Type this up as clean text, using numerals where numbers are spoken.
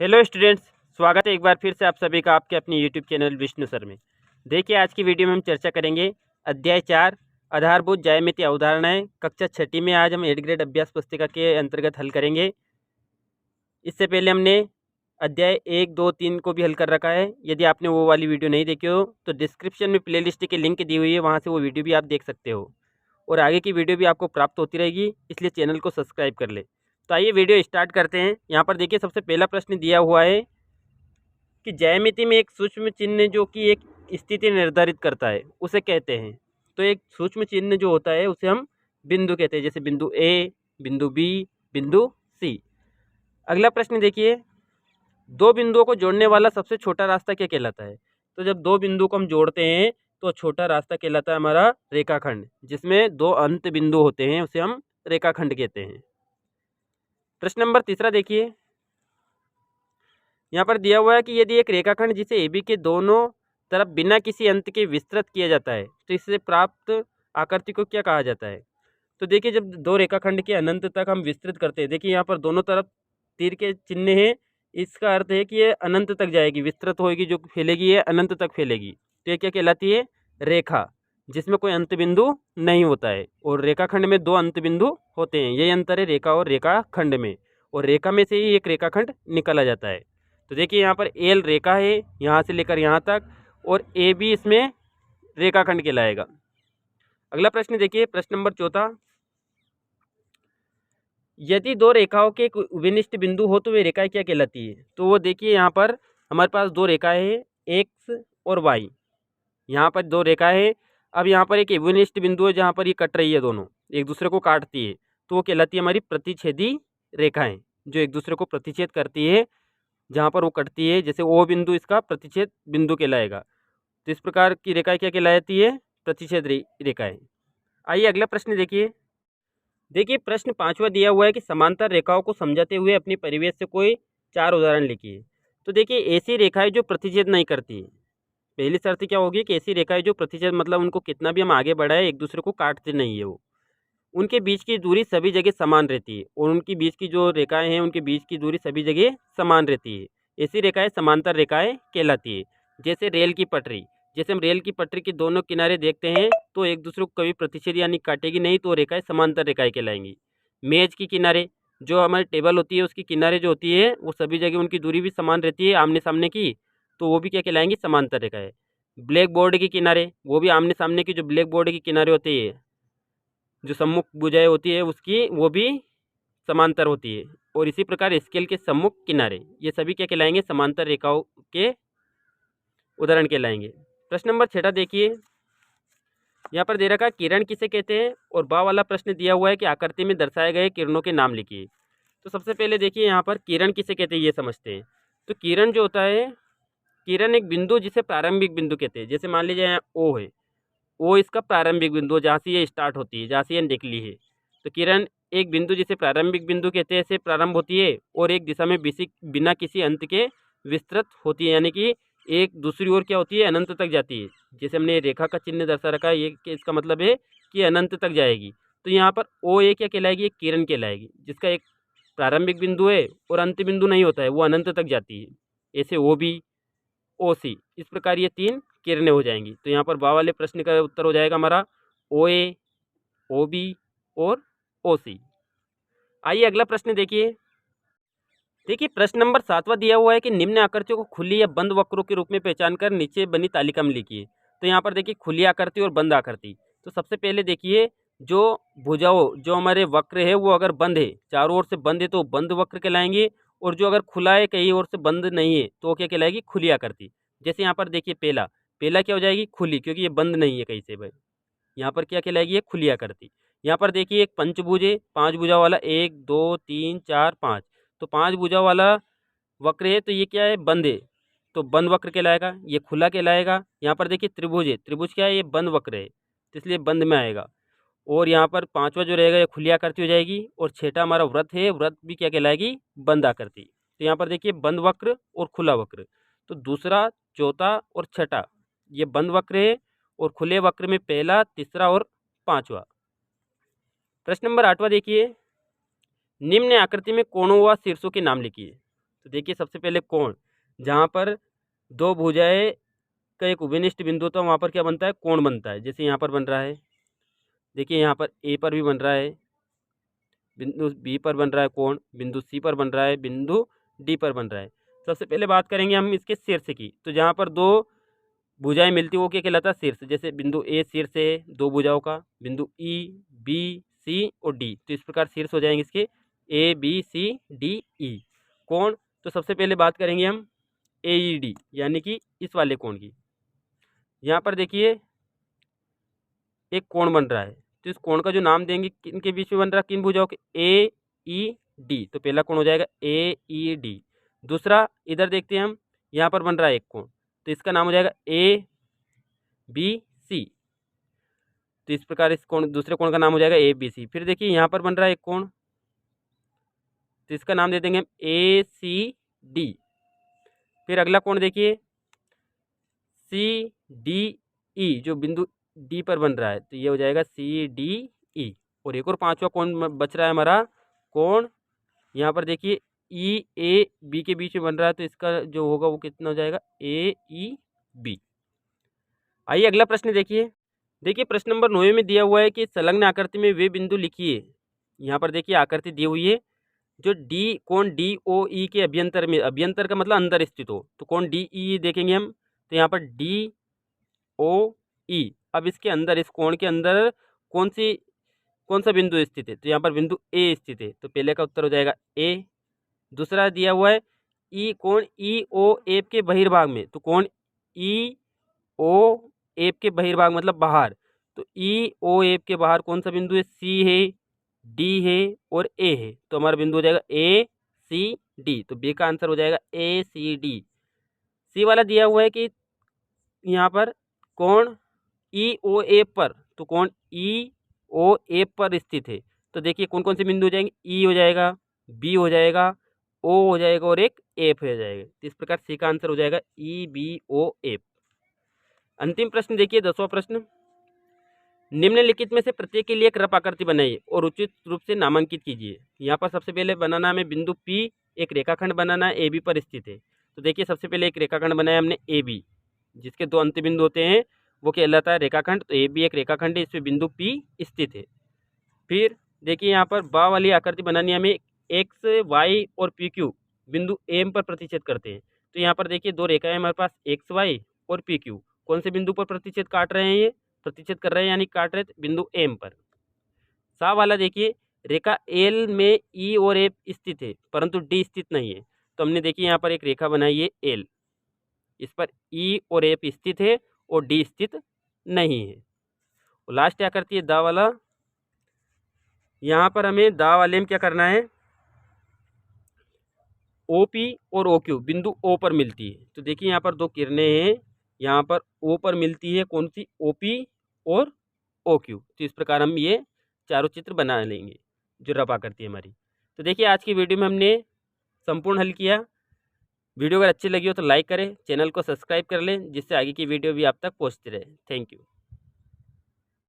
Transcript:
Hello students, स्वागत है एक बार फिर से आप सभी का आपके अपने यूट्यूब चैनल विष्णु सर में। देखिए, आज की वीडियो में हम चर्चा करेंगे अध्याय 4 आधारभूत ज्यामितीय अवधारणाएं। कक्षा 6 में आज हम 8 ग्रेड अभ्यास पुस्तिका के अंतर्गत हल करेंगे। इससे पहले हमने अध्याय 1, 2, 3 को भी हल कर रखा है। यदि आपने वो वाली वीडियो नहीं देखी हो तो डिस्क्रिप्शन में प्लेलिस्ट की लिंक दी हुई है, वहाँ से वो वीडियो भी आप देख सकते हो और आगे की वीडियो भी आपको प्राप्त होती रहेगी, इसलिए चैनल को सब्सक्राइब कर ले। तो आइए वीडियो स्टार्ट करते हैं। यहाँ पर देखिए, सबसे पहला प्रश्न दिया हुआ है कि ज्यामिति में एक सूक्ष्म चिन्ह जो कि एक स्थिति निर्धारित करता है उसे कहते हैं। तो एक सूक्ष्म चिन्ह जो होता है उसे हम बिंदु कहते हैं, जैसे बिंदु ए, बिंदु बी, बिंदु सी। अगला प्रश्न देखिए, दो बिंदुओं को जोड़ने वाला सबसे छोटा रास्ता क्या कहलाता है? तो जब दो बिंदु को हम जोड़ते हैं तो छोटा रास्ता कहलाता है हमारा रेखाखंड, जिसमें दो अंत बिंदु होते हैं उसे हम रेखाखंड कहते हैं। प्रश्न नंबर तीसरा देखिए, यहाँ पर दिया हुआ है कि यदि एक रेखाखंड जिसे ए बी के दोनों तरफ बिना किसी अंत के विस्तृत किया जाता है तो इससे प्राप्त आकृति को क्या कहा जाता है? तो देखिए, जब दो रेखाखंड के अनंत तक हम विस्तृत करते हैं, देखिए यहाँ पर दोनों तरफ तीर के चिन्ह हैं, इसका अर्थ है कि ये अनंत तक जाएगी, विस्तृत होगी, जो फैलेगी ये अनंत तक फैलेगी। तो ये क्या कहलाती है? रेखा, जिसमें कोई अंत बिंदु नहीं होता है। और रेखाखंड में दो अंत बिंदु होते हैं, यही अंतर है रेखा और रेखाखंड में। और रेखा में से ही एक रेखाखंड निकाला जाता है। तो देखिए, यहाँ पर एल रेखा है यहाँ से लेकर यहाँ तक, और ए बी इसमें रेखाखंड कहलाएगा। अगला प्रश्न देखिए, प्रश्न नंबर चौथा, यदि दो रेखाओं के विनिष्ट बिंदु हो तो वे रेखाएं क्या कहलाती है? तो वो देखिए, यहाँ पर हमारे पास दो रेखाएं हैं, एक्स और वाई। यहाँ पर दो रेखाएं हैं। अब यहाँ पर एक विनिष्ट बिंदु है जहाँ पर ये कट रही है, दोनों एक दूसरे को काटती है, तो वो कहलाती है हमारी प्रतिच्छेदी रेखाएं, जो एक दूसरे को प्रतिच्छेद करती है जहाँ पर वो कटती है। जैसे ओ बिंदु इसका प्रतिच्छेद बिंदु कहलाएगा। तो इस प्रकार की रेखाएं क्या कहलाती है? प्रतिच्छेद रेखाएं। आइए अगला प्रश्न देखिए। देखिए, प्रश्न 5वां दिया हुआ है कि समांतर रेखाओं को समझाते हुए अपनी परिवेश से कोई 4 उदाहरण लिखिए। तो देखिए, ऐसी रेखाएं जो प्रतिच्छेद नहीं करती है। पहली शर्त क्या होगी कि ऐसी रेखाएं जो प्रतिच्छेद मतलब उनको कितना भी हम आगे बढ़ाए एक दूसरे को काटते नहीं है, वो उनके बीच की दूरी सभी जगह समान रहती है, और उनकी बीच की जो रेखाएं हैं उनके बीच की दूरी सभी जगह समान रहती है। ऐसी रेखाएं समांतर रेखाएं कहलाती है। जैसे रेल की पटरी, जैसे हम रेल की पटरी के दोनों किनारे देखते हैं तो एक दूसरे को कभी प्रतिच्छेद यानी काटेगी नहीं, तो रेखाएं समांतर रेखाएं कहलाएंगी। मेज की किनारे, जो हमारी टेबल होती है उसकी किनारे जो होती है वो सभी जगह उनकी दूरी भी समान रहती है आमने सामने की, तो वो भी क्या कहलाएंगी? समांतर रेखाएं। ब्लैक बोर्ड के किनारे, वो भी आमने सामने की जो ब्लैक बोर्ड के किनारे होती है, जो सम्मुख भुजाएं होती है उसकी, वो भी समांतर होती है। और इसी प्रकार स्केल के सम्मुख किनारे, ये सभी क्या कहलाएंगे? समांतर रेखाओं के उदाहरण कहलाएंगे। प्रश्न नंबर 6 देखिए, यहाँ पर दे रखा है किरण किसे कहते हैं, और बा वाला प्रश्न दिया हुआ है कि आकृति में दर्शाए गए किरणों के नाम लिखिए। तो सबसे पहले देखिए, यहाँ पर किरण किसे कहते हैं ये समझते हैं। तो किरण जो होता है, किरण एक बिंदु जिसे प्रारंभिक बिंदु कहते हैं। जैसे मान लीजिए यहाँ ओ है, ओ इसका प्रारंभिक बिंदु जहाँ से ये स्टार्ट होती है, जहाँ से ये निकली है। तो किरण एक बिंदु जिसे प्रारंभिक बिंदु कहते हैं से प्रारंभ होती है और एक दिशा में बिना किसी अंत के विस्तृत होती है, यानी कि एक दूसरी ओर क्या होती है? अनंत तक जाती है। जैसे हमने रेखा का चिन्ह दर्शा रखा है, ये कि इसका मतलब है कि अनंत तक जाएगी। तो यहाँ पर ओ ए क्या कहलाएगी? एक किरण कहलाएगी, जिसका एक प्रारंभिक बिंदु है और अंत बिंदु नहीं होता है, वो अनंत तक जाती है। ऐसे ओ बी, ओ सी, इस प्रकार ये 3 किरणें हो जाएंगी। तो यहाँ पर बा वाले प्रश्न का उत्तर हो जाएगा हमारा ओ ए, ओ बी और ओ सी। आइए अगला प्रश्न देखिए। देखिए, प्रश्न नंबर 7वां दिया हुआ है कि निम्न आकृतियों को खुली या बंद वक्रों के रूप में पहचान कर नीचे बनी तालिका में लिखिए। तो यहाँ पर देखिए, खुली आकृति और बंद आकृति। तो सबसे पहले देखिए, जो भुजाओं जो हमारे वक्र है वो अगर बंद है, चारों ओर से बंद है, तो बंद वक्र कहलाएंगे। और जो अगर खुला है, कहीं ओर से बंद नहीं है, तो वो क्या कहलाएगी? खुली आकृति। जैसे यहाँ पर देखिए, पहला पहला क्या हो जाएगी? खुली, क्योंकि ये बंद नहीं है कहीं से भाई। यहाँ पर क्या कहलाएगी? ये खुली आकृति। यहाँ पर देखिए, एक पंचभुज है, 5 भुजा वाला, 1 2 3 4 5। तो 5 भुजा वाला वक्र है, तो ये क्या है? बंद है, तो बंद वक्र कहलाएगा। ये खुला कहलाएगा। यहाँ पर देखिए, त्रिभुज है, त्रिभुज क्या है? ये बंद वक्र है, तो इसलिए बंद में आएगा। और यहाँ पर 5वां जो रहेगा ये खुली आकृति हो जाएगी। और 6ठा हमारा व्रत है, व्रत भी क्या कहलाएगी? बंद आकृति। तो यहाँ पर देखिए, बंद वक्र और खुला वक्र। तो दूसरा, चौथा और छठा ये बंद वक्र है, और खुले वक्र में पहला, तीसरा और 5वां। प्रश्न नंबर 8वां देखिए, निम्न आकृति में कोणों व शीर्षों के नाम लिखिए। तो देखिए सबसे पहले कोण, जहाँ पर दो भुजाएं का एक उभयनिष्ठ बिंदु होता है वहाँ पर क्या बनता है, कोण बनता है। जैसे यहाँ पर बन रहा है, देखिए यहाँ पर ए पर भी बन रहा है, बिंदु बी पर बन रहा है कोण, बिंदु सी पर बन रहा है, बिंदु डी पर बन रहा है। सबसे पहले बात करेंगे हम इसके शीर्ष की। तो जहाँ पर दो भुजाएं मिलती वो क्या कहलाता है, शीर्ष। जैसे बिंदु ए शीर्ष है दो भुजाओं का, बिंदु ई बी सी और डी, तो इस प्रकार शीर्ष हो जाएंगे इसके A B C D E. कोण, तो सबसे पहले बात करेंगे हम ए ई डी यानी कि इस वाले कोण की। यहाँ पर देखिए एक कोण बन रहा है, तो इस कोण का जो नाम देंगे किन के बीच में बन रहा है, किन भुजाओं के, ए ई डी, तो पहला कोण हो जाएगा ए ई डी। दूसरा इधर देखते हैं हम, यहाँ पर बन रहा है एक कोण, तो इसका नाम हो जाएगा ए बी सी, तो इस प्रकार इस कोण दूसरे कोण का नाम हो जाएगा ए बी सी। फिर देखिए यहाँ पर बन रहा है एक कोण, तो इसका नाम दे देंगे हम ए सी डी। फिर अगला कोण देखिए सी डी ई, जो बिंदु डी पर बन रहा है, तो ये हो जाएगा सी डी ई। और एक और पांचवा कोण बच रहा है हमारा कोण, यहाँ पर देखिए ई ए बी के बीच में बन रहा है, तो इसका जो होगा वो कितना हो जाएगा, ए ई बी। आइए अगला प्रश्न देखिए। देखिए प्रश्न नंबर 9 में दिया हुआ है कि संलग्न आकृति में वे बिंदु लिखिए। यहाँ पर देखिए आकृति दी हुई है, जो डी कोण डी ओ ई के अभ्यंतर में, अभ्यंतर का मतलब अंदर स्थित हो, तो कोण डी ई देखेंगे हम, तो यहाँ पर डी ओ ई। अब इसके अंदर, इस कोण के अंदर कौन सा बिंदु स्थित है, तो यहाँ पर बिंदु ए स्थित है, तो पहले का उत्तर हो जाएगा ए। दूसरा दिया हुआ है ई कोण ई ओ एफ के बहिर्भाग में, तो कोण ई ओ एफ के बहिर्भाग मतलब बाहर, तो ई ओ एफ के बाहर कौन सा बिंदु है, सी है डी है और ए है, तो हमारा बिंदु हो जाएगा ए सी डी, तो बी का आंसर हो जाएगा ए सी डी। सी वाला दिया हुआ है कि यहाँ पर कोण ई ओ एफ पर, तो कोण ई ओ एफ पर स्थित है, तो देखिए कौन कौन से बिंदु हो जाएंगे, ई हो जाएगा, बी हो जाएगा, ओ हो जाएगा और एक एफ हो जाएगा। तो इस प्रकार सी का आंसर हो जाएगा ई बी ओ एफ। अंतिम प्रश्न देखिए 10वां प्रश्न, निम्नलिखित में से प्रत्येक के लिए एक रफ आकृति बनाइए और उचित रूप से नामांकित कीजिए। यहाँ पर सबसे पहले बनाना हमें बिंदु पी, एक रेखाखंड बनाना है ए बी पर स्थित है। तो देखिए सबसे पहले एक रेखाखंड बनाया हमने ए बी, जिसके दो अंत्य बिंदु होते हैं वो कहलाता है रेखाखंड, तो ए बी एक रेखाखंड है, इसमें बिंदु पी स्थित है। फिर देखिए यहाँ पर बा वाली आकृति बनानी है हमें, एक्स वाई और पी क्यू बिंदु एम पर प्रतिच्छेद करते हैं। तो यहाँ पर देखिए दो रेखाएं हमारे पास एक्स वाई और पी क्यू, कौन से बिंदु पर प्रतिच्छेद काट रहे हैं, ये प्रतिच्छेद कर रहे हैं यानी काट रहे थे बिंदु एम पर। सा वाला देखिए रेखा एल में ई और एफ स्थित है परंतु डी स्थित नहीं है, तो हमने देखिए यहाँ पर एक रेखा बनाई है एल, इस पर ई और एफ स्थित है और डी स्थित नहीं है। और लास्ट क्या करती है दा वाला, यहाँ पर हमें दा वाले में क्या करना है, ओ पी और ओ क्यू बिंदु ओ पर मिलती है। तो देखिए यहाँ पर दो किरणें हैं, यहाँ पर ओ पर मिलती है कौन सी, ओ पी और ओ क्यू, तो इस प्रकार हम ये चारों चित्र बना लेंगे जो रफ आकृति है हमारी। तो देखिए आज की वीडियो में हमने संपूर्ण हल किया। वीडियो अगर अच्छी लगी हो तो लाइक करें, चैनल को सब्सक्राइब कर लें जिससे आगे की वीडियो भी आप तक पहुँचती रहे। Thank you.